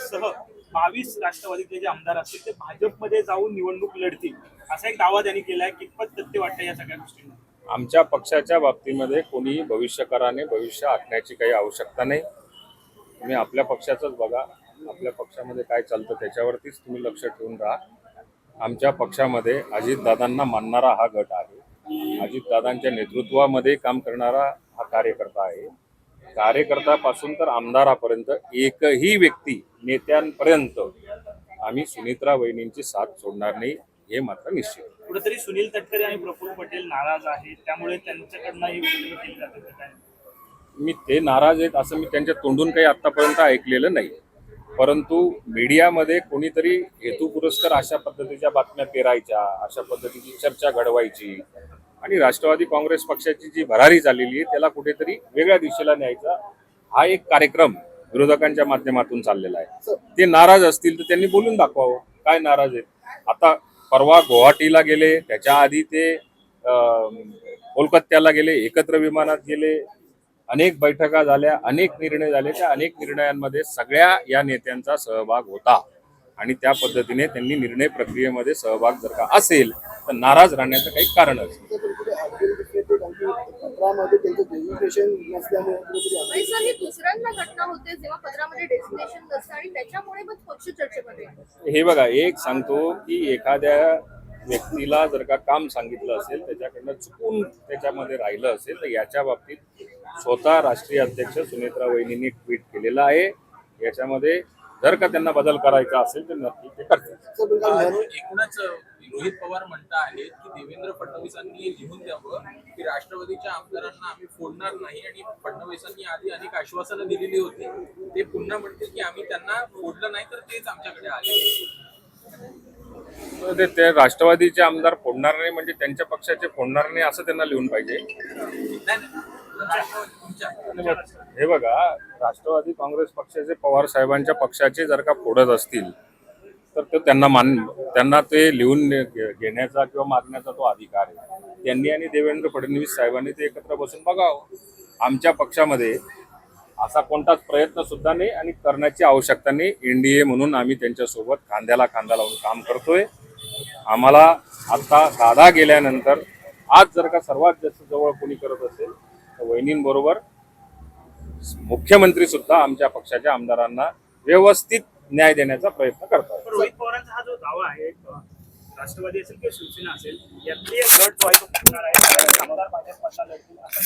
सह 22 राष्ट्रवादीतले जे आमदार असतील ते भाजपमध्ये जाऊन निवडणूक लढतील असा एक दावा त्यांनी केलाय. कितपत तथ्य वाटतं या सगळ्या गोष्टींना? आमच्या पक्षाच्या बाबतीमध्ये कोणी भविष्यकाराने भविष्य आखण्याची काही आवश्यकता नाही. तुम्ही आपल्या पक्षाचंच बघा, आपल्या पक्षामध्ये काय चालतं त्याच्यावरतीच तुम्ही लक्ष ठेवून राहा. आमच्या पक्षामध्ये अजितदादांना मानणारा हा गट आहे. अजितदादांच्या नेतृत्वामध्ये काम करणारा हा कार्यकर्ता आहे. कार्यकर्त्यापासून तर आमदारापर्यंत एकही व्यक्ती नेत्यांपर्यंत आम्ही सुनित्रा वहिनींची साथ सोडणार नाही, हे मात्र निश्चित. कुठेतरी सुनील तटकरे आणि प्रफुल्ल पटेल नाराज आहेत, त्यामुळे त्यांच्याकडनं ही वक्तव्य केली जाते काय? मी ते नाराज आहेत असं मी त्यांच्या तोंडून काही आतापर्यंत ऐकलेलं नाही. परंतु मीडियामध्ये कोणीतरी हेतुपुरस्कर अशा पद्धतीच्या बातम्या पेरायच्या, अशा पद्धतीची चर्चा घडवायची आणि राष्ट्रवादी काँग्रेस पक्षाची जी भरारी झालेली आहे त्याला कुठेतरी वेगळ्या दिशेला न्यायचा हा एक कार्यक्रम विरोधकांच्या माध्यमातून चाललेला आहे. ते नाराज असतील तर त्यांनी बोलून दाखवावं काय नाराज आहेत. आता परवा गुवाहाटीला गेले, त्याच्या आधी ते कोलकात्याला गेले, एकत्र विमानात गेले, अनेक बैठका झाल्या, अनेक निर्णय झाले. त्या अनेक निर्णयांमध्ये सगळ्या या नेत्यांचा सहभाग होता आणि त्या पद्धतीने त्यांनी निर्णय प्रक्रियेमध्ये सहभाग जर का असेल तर नाराज राहण्याचं काही कारणच. हे बघा, एक सांगतो की एखाद्या व्यक्तीला जर का काम सांगितलं असेल, त्याच्याकडनं चुकून त्याच्यामध्ये राहिलं असेल तर याच्या बाबतीत स्वतः राष्ट्रीय अध्यक्ष सुनेत्रा वहिनींनी ट्विट केलेलं आहे. याच्यामध्ये जर का त्यांना बदल करायचा असेल तर नक्की ते करतील. एकूणच रोहित पवार म्हणता आहेत की देवेंद्र फडणवीसांनी लिहून द्यावं की राष्ट्रवादीच्या आमदारांना आम्ही फोडणार नाही, आणि फडणवीसांनी आधी अनेक आश्वासनं दिलेली होती. ते पुन्हा म्हणते की आम्ही त्यांना फोडलं नाही तर तेच आमच्याकडे आले. ते राष्ट्रवादीचे आमदार फोडणार नाही म्हणजे त्यांच्या पक्षाचे फोडणार नाही असं त्यांना लिहून पाहिजे. हे बघा, राष्ट्रवादी काँग्रेस पक्षाचे पवार साहेबांच्या पक्षाचे जर का फोडत असतील तर ते त्यांना ते लिहून घेण्याचा किंवा मागण्याचा तो अधिकार आहे. त्यांनी आणि देवेंद्र फडणवीस साहेबांनी ते एकत्र बसून बघावं. आमच्या पक्षामध्ये असा कोणताच प्रयत्न सुद्धा नाही आणि करण्याची आवश्यकता नाही. एनडीए म्हणून आम्ही त्यांच्यासोबत खांद्याला खांदा लावून काम करतोय. आम्हाला आता दादा गेल्यानंतर आज जर का सर्वात जास्त जवळ कोणी करत असेल तर वहिनींबरोबर मुख्यमंत्री सुद्धा आमच्या पक्षाच्या आमदारांना व्यवस्थित न्याय देण्याचा प्रयत्न करतात. रोहित पवारांचा हा जो दावा आहे, राष्ट्रवादी असेल किंवा शिवसेना असेल, यातली एक गट जो आहे तो फुटणार आहे, आमदार भाजपमधला लढतील असं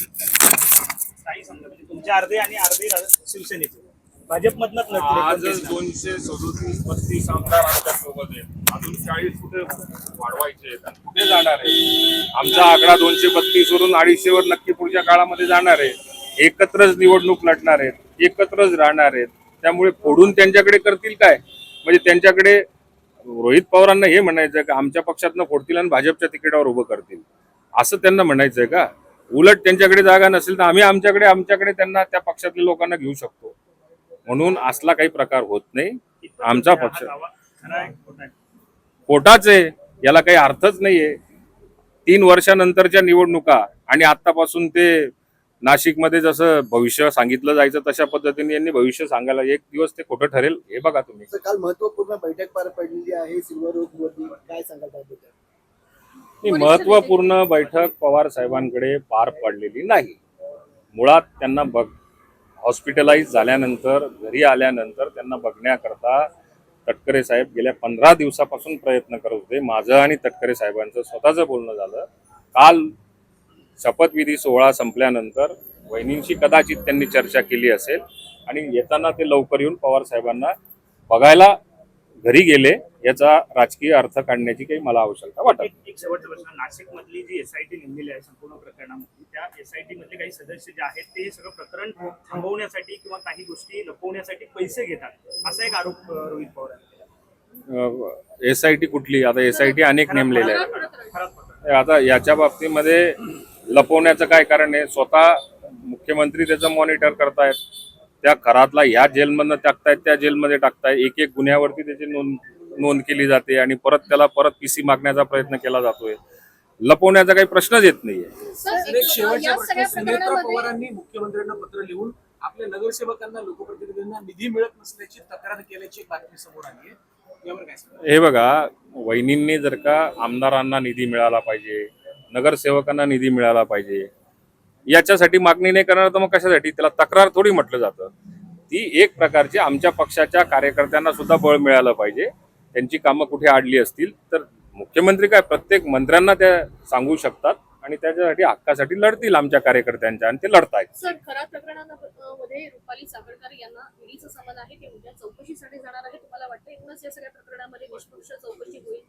काही समजा, म्हणजे तुमचे अर्धे आणि अर्धे शिवसेनेचे भाजपमधनच लढतील. 237-35 आमदार आमच्या सोबत आहेत. अजून 40 कुठे वाढवायचे कुठे जाणार आहे? आमचा आकडा 232 वरून 250 वर नक्की पुढच्या काळामध्ये जाणार आहे. एकत्रच निवडणूक लढणार आहेत, एकत्रच राहणार आहेत. त्यामुळे फोडून त्यांच्याकडे करतील काय? म्हणजे त्यांच्याकडे रोहित पवारांना हे म्हणायचं का आमच्या पक्षातनं फोडतील आणि भाजपच्या तिकिटावर उभं करतील असं त्यांना म्हणायचंय का? उलट त्यांच्याकडे जागा नसेल तर आम्ही आमच्याकडे त्यांना त्या पक्षातल्या लोकांना घेऊ शकतो. म्हणून असला काही प्रकार होत नाही. आमचा पक्ष खोटाच आहे, याला काही अर्थच नाहीये. 3 वर्षानंतरच्या निवडणुका आणि आतापासून ते नाशिकमध्ये जसं भविष्य सांगितलं जायचं तशा पद्धतीने यांनी भविष्य सांगायला एक दिवस ते खोटं ठरेल. हे बघा तुम्ही. काल महत्वपूर्ण बैठक पार पडलेली आहे सिल्वर ओक वरती, काय सांगाल त्याबद्दल? ही महत्वपूर्ण बैठक पवार साहेबांकडे पार पडलेली नाही. मुळात त्यांना हॉस्पिटलाइज झाल्यानंतर घरी आल्यानंतर त्यांना बघण्याकरता तटकरे साहेब गेल्या 15 दिवसापासून प्रयत्न करत होते. माझं आणि तटकरे साहेबांचं स्वतःचं बोलणं झालं. काल शपथविधी सोहळा संपल्यानंतर वहिनींशी कदाचित त्यांनी चर्चा केली असेल आणि येताना ते लवकर येऊन पवार साहेबांना बघायला घरी गेले. याचा राजकीय अर्थ काढण्याची काही मला आवश्यकता वाटत. एक शेवटचा प्रश्न, नाशिक मधली जी एसआयटी नेमलेली आहे संपूर्ण प्रकरणामध्ये, त्या एसआयटी मधले काही सदस्य जे आहेत ते सगळं प्रकरण थांबवण्यासाठी किंवा काही गोष्टी लपवण्यासाठी पैसे घेतात, असा एक आरोप रोहित पवार यांनी. एसआयटी कुठली? आता एसआयटी अनेक नेमलेल्या आहेत. आता याच्या बाबतीमध्ये लपवण्याचं काय कारण आहे? स्वतः मुख्यमंत्री त्याचं मॉनिटर करतायत. त्या घरातला ह्या जेलमधनं टाकतायत, त्या जेलमध्ये टाकतायत. एक गुन्ह्यावरती त्याची नोंद केली जाते आणि त्याला पीसी मागण्याचा प्रयत्न केला जातोय. लपवण्याचा काही प्रश्नच येत नाहीये. शेवटच्या प्रश्न, सुनेत्रा पवारांनी मुख्यमंत्र्यांना पत्र लिहून आपल्या नगरसेवकांना लोकप्रतिनिधींना निधी मिळत नसल्याची तक्रार केल्याची बातमी समोर आली आहे यावर काय सांगाल? हे बघा, वहिनींनी जर का आमदारांना निधी मिळाला पाहिजे, नगरसेवकांना निधी मिळाला पाहिजे, याच्यासाठी मागणी नाही करणार तर मग कशासाठी? त्याला तक्रार थोडी म्हटलं जातं. ती एक प्रकारची आमच्या पक्षाच्या कार्यकर्त्यांना सुद्धा बळ मिळालं पाहिजे. त्यांची कामं कुठे अडली असतील तर मुख्यमंत्री काय प्रत्येक मंत्र्यांना त्या सांगू शकतात आणि त्याच्यासाठी हक्कासाठी लढतील आमच्या कार्यकर्त्यांच्या, आणि ते लढतायत. सर, खरा प्रकरणामध्ये रुपाली चाकणकर यांना ईडीचं समन आहे, ते उद्या चौकशीसाठी जाणार आहे. तुम्हाला वाटतं एकूणच या सगळ्या प्रकरणामध्ये निष्पक्ष चौकशी होईल?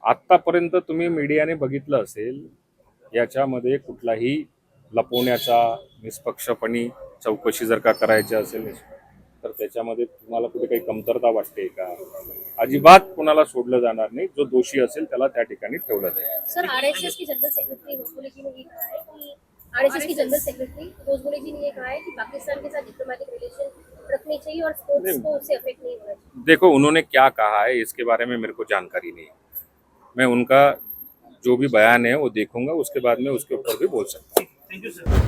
आतापर्यंत तुम्ही मीडियाने बघितलं असेल, याच्यामध्ये कुठलाही लपवण्याचा, निष्पक्षपणी चौकशी जर का करायची असेल तर त्याच्यामध्ये तुम्हाला कुठे काही कमतरता वाटते का? अजिबात कोणाला सोडलं जाणार नाही. जो दोषी असेल त्याला त्या ठिकाणी ठेवलं जाईल. सर, आरएसएस की जनरल सेक्रेटरी होसबोले जी ने ये कहा है कि आरएसएस की जनरल सेक्रेटरी होसबोले जी ने ये कहा है कि पाकिस्तान के साथ डिप्लोमेटिक रिलेशन रखने चाहिए और स्पोर्ट्स को उससे अफेक्ट नहीं होना चाहिए। देखो, उन्होंने क्या कहा है इसके बारे में मेरे को जानकारी नहीं है. मैं उनका जो भी बयान है वो देखूंगा, उसके बाद में उसके ऊपर भी बोल सकता हूँ. Thank you sir.